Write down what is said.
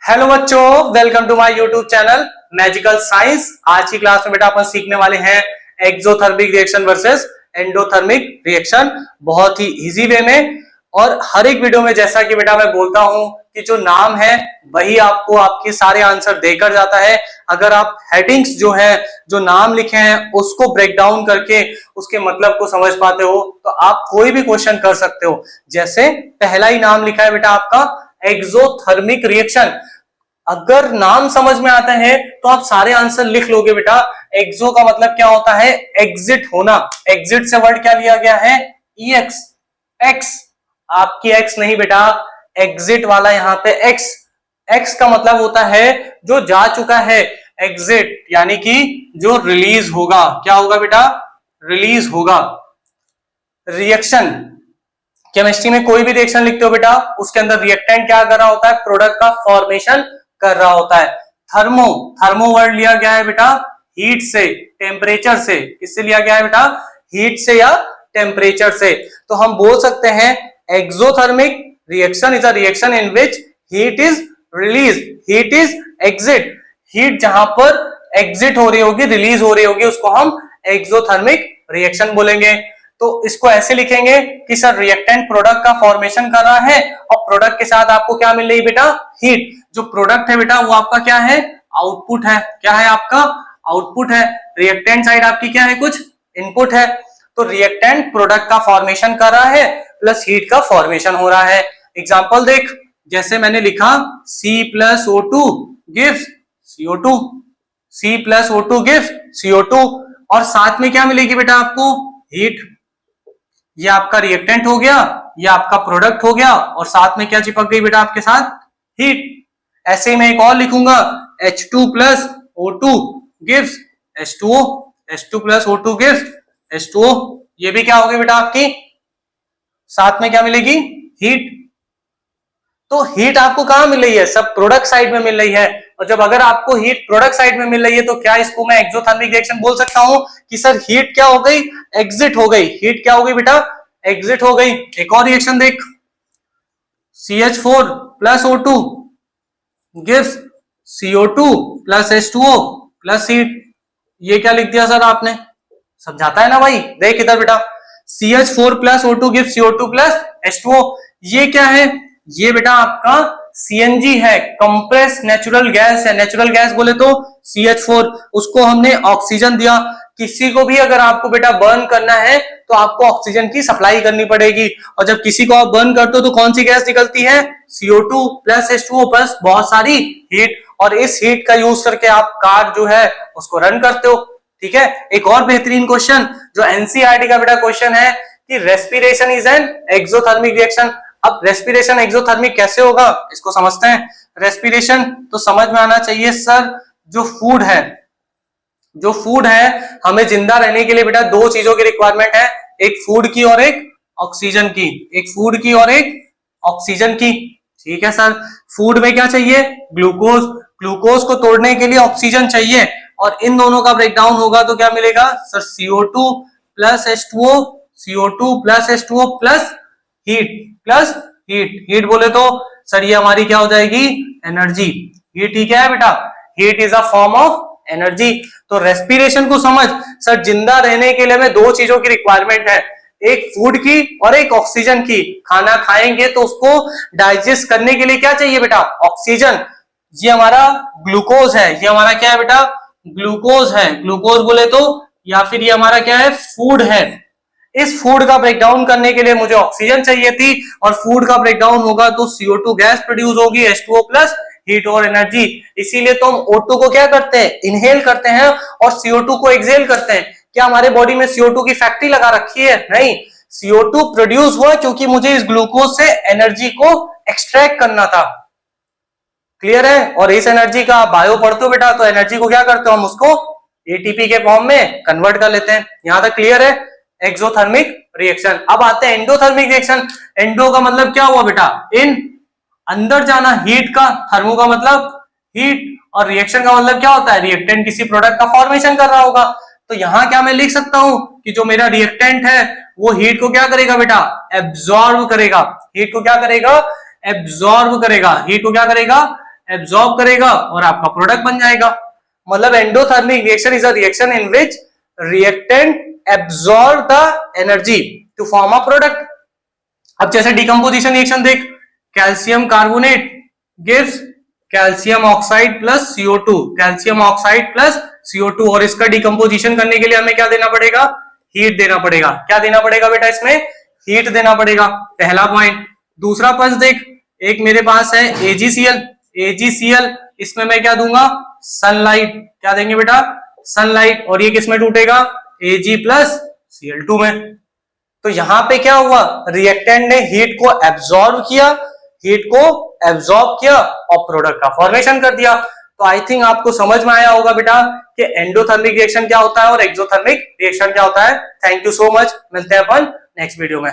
Hello बच्चों, welcome to my YouTube channel magical science. आज की क्लास में बेटा अपन सीखने वाले हैं exothermic reaction versus endothermic reaction, बहुत ही इजी वे में। और हर एक वीडियो में जैसा कि बेटा मैं बोलता हूं कि जो नाम है वही आपको आपके सारे आंसर देकर जाता है। अगर आप हेडिंग्स जो है, जो नाम लिखे हैं, उसको ब्रेक डाउन करके उसके मतलब को समझ पाते हो तो आप कोई भी क्वेश्चन कर सकते हो। जैसे पहला ही नाम लिखा है बेटा आपका एक्सोथर्मिक रिएक्शन। अगर नाम समझ में आता है तो आप सारे आंसर लिख लोगे बेटा। एक्सो का मतलब क्या होता है? एग्जिट होना। एग्जिट से वर्ड क्या लिया गया है? ईएक्स। एक्स आपकी एक्स नहीं बेटा, एग्जिट वाला यहां पे एक्स। एक्स का मतलब होता है जो जा चुका है। एग्जिट यानी कि जो रिलीज होगा। क्या होगा बेटा? रिलीज होगा। रिएक्शन, केमिस्ट्री में कोई भी रिएक्शन लिखते हो बेटा, उसके अंदर रिएक्टेंट क्या कर रहा होता है? प्रोडक्ट का फॉर्मेशन कर रहा होता है। थर्मो, थर्मो वर्ड लिया गया है बेटा हीट से, टेम्परेचर से। किससे लिया गया है बेटा? हीट से या टेम्परेचर से। तो हम बोल सकते हैं exothermic reaction is a reaction in which heat is release, heat is exit. Heat जहां पर एग्जिट हो रही होगी, रिलीज हो रही होगी, उसको हम एक्सोथर्मिक रिएक्शन बोलेंगे। तो इसको ऐसे लिखेंगे कि सर रिएक्टेंट प्रोडक्ट का फॉर्मेशन कर रहा है और प्रोडक्ट के साथ आपको क्या मिल रही है बेटा? हीट। जो प्रोडक्ट है बेटा वो आपका क्या है? आउटपुट है। क्या है आपका? आउटपुट है। रिएक्टेंट साइड आपकी क्या है? कुछ इनपुट है। तो रिएक्टेंट प्रोडक्ट का फॉर्मेशन कर रहा है प्लस हीट का फॉर्मेशन हो रहा है। एग्जाम्पल देख, जैसे मैंने लिखा C+O2 gives CO2, C+O2 gives CO2, और साथ में क्या मिलेगी बेटा आपको? हीट। ये आपका रिएक्टेंट हो गया, ये आपका प्रोडक्ट हो गया, और साथ में क्या चिपक गई बेटा आपके साथ? हीट। ऐसे ही मैं एक और लिखूंगा H2+O2 gives H2O, H2+O2 gives H2O। ये भी क्या हो गई बेटा आपकी? साथ में क्या मिलेगी? हीट। तो हीट आपको कहां मिल रही है? सब प्रोडक्ट साइड में मिल रही है। और जब अगर आपको हीट प्रोडक्ट साइड में मिल रही है तो क्या इसको मैं एक्सोथर्मिक रिएक्शन बोल सकता हूं कि सर हीट क्या हो गई? एग्जिट हो गई। हीट क्या हो गई बेटा? एग्जिट हो गई। एक और रिएक्शन देख, CH4+O2 gives CO2 plus H2O plus heat. ये क्या लिख दिया सर आपने? समझाता है ना भाई। देख इधर बेटा, CH4+O2 gives CO2 plus H2O। ये क्या है? ये बेटा आपका CNG है, कंप्रेस नेचुरल गैस है। नेचुरल गैस बोले तो CH4, उसको हमने ऑक्सीजन दिया। किसी को भी अगर आपको बेटा बर्न करना है तो आपको ऑक्सीजन की सप्लाई करनी पड़ेगी, और जब किसी को आप बर्न करते हो तो कौन सी गैस निकलती है? CO2 प्लस H2O प्लस बहुत सारी हीट, और इस हीट का यूज करके आप कार जो है उसको रन करते हो। ठीक है। एक और बेहतरीन क्वेश्चन जो एनसीईआरटी का बेटा क्वेश्चन है कि respiration is an exothermic reaction. अब रेस्पिरेशन एक्सोथर्मिक कैसे होगा इसको समझते हैं। रेस्पिरेशन तो समझ में आना चाहिए सर, जो फूड है, जो फूड है, हमें जिंदा रहने के लिए बेटा दो चीजों की रिक्वायरमेंट है, एक फूड की और एक ऑक्सीजन की। एक फूड की और एक ऑक्सीजन की। ठीक है सर। फूड में क्या चाहिए? ग्लूकोज। ग्लूकोज को तोड़ने के लिए ऑक्सीजन चाहिए, और इन दोनों का ब्रेकडाउन होगा तो क्या मिलेगा sir? CO2 plus H2O, CO2 plus H2O plus heat, plus heat. Heat बोले तो सर ये हमारी क्या हो जाएगी? एनर्जी। ये ठीक है बेटा, heat is a form of energy. तो रेस्पिरेशन को समझ, सर जिंदा रहने के लिए हमें दो चीजों की रिक्वायरमेंट है, एक फूड की और एक ऑक्सीजन की। खाना खाएंगे तो उसको डाइजेस्ट करने के लिए क्या चाहिए बेटा? ऑक्सीजन। ये हमारा ग्लूकोज है, ये हमारा क्या है बेटा? ग्लूकोज है। ग्लूकोज बोले तो, या फिर ये हमारा क्या है? फूड है। इस फूड का ब्रेकडाउन करने के लिए मुझे ऑक्सीजन चाहिए थी, और फूड का ब्रेकडाउन होगा तो CO2 गैस प्रोड्यूस होगी, H2O प्लस हीट और एनर्जी। इसीलिए तो हम O2 को क्या करते हैं? इनहेल करते हैं, और CO2 को एक्सहेल करते हैं। क्या हमारे बॉडी में CO2 की फैक्ट्री लगा रखी है? नहीं। CO2 प्रोड्यूस हुआ क्योंकि मुझे इस ग्लूकोज से एनर्जी को एक्सट्रैक्ट करना था। क्लियर है। और इस एनर्जी का बायो पढ़ते हो बेटा, तो एनर्जी को क्या करते हो? हम उसको एटीपी के फॉर्म में कन्वर्ट कर लेते हैं। यहां तक क्लियर है? Exothermic reaction. अब आते हैं एंडोथर्मिक रिएक्शन। एंडो का मतलब क्या हुआ बेटा? इन, अंदर जाना। हीट का, थर्मो का मतलब हीट, और रिएक्शन का मतलब क्या होता है? रिएक्टेंट किसी प्रोडक्ट का फॉर्मेशन कर रहा होगा। तो यहां क्या मैं लिख सकता हूं कि जो मेरा रिएक्टेंट है वो हीट को क्या करेगा बेटा? एब्जॉर्ब करेगा। हीट को क्या करेगा? एब्जॉर्ब करेगा। हीट को क्या करेगा? एब्जॉर्ब करेगा और आपका प्रोडक्ट बन जाएगा। मतलब endothermic reaction is a reaction in which reactant absorb the energy to form a product. अब जैसे डिकम्पोजिशन रिएक्शन देख, calcium carbonate gives calcium oxide plus CO2, calcium oxide plus CO2, और इसका डिकम्पोजिशन करने के लिए हमें क्या देना पड़ेगा, हीट देना पड़ेगा। क्या देना पड़ेगा बेटा, इसमें हीट देना पड़ेगा, पहला पॉइंट। दूसरा पॉइंट देख, एक मेरे पास है AgCl, इसमें मैं क्या दूंगा, सनलाइट। क्या देंगे बेटा, सनलाइट, और ये किसमें टूटेगा, Ag प्लस Cl2 में। तो यहां पे क्या हुआ, रिएक्टेंट ने हीट को एब्जॉर्ब किया और प्रोडक्ट का फॉर्मेशन कर दिया। तो आई थिंक आपको समझ में आया होगा बेटा कि एंडोथर्मिक रिएक्शन क्या होता है और एक्सोथर्मिक रिएक्शन क्या होता है। थैंक यू सो मच, मिलते हैं अपन नेक्स्ट वीडियो में।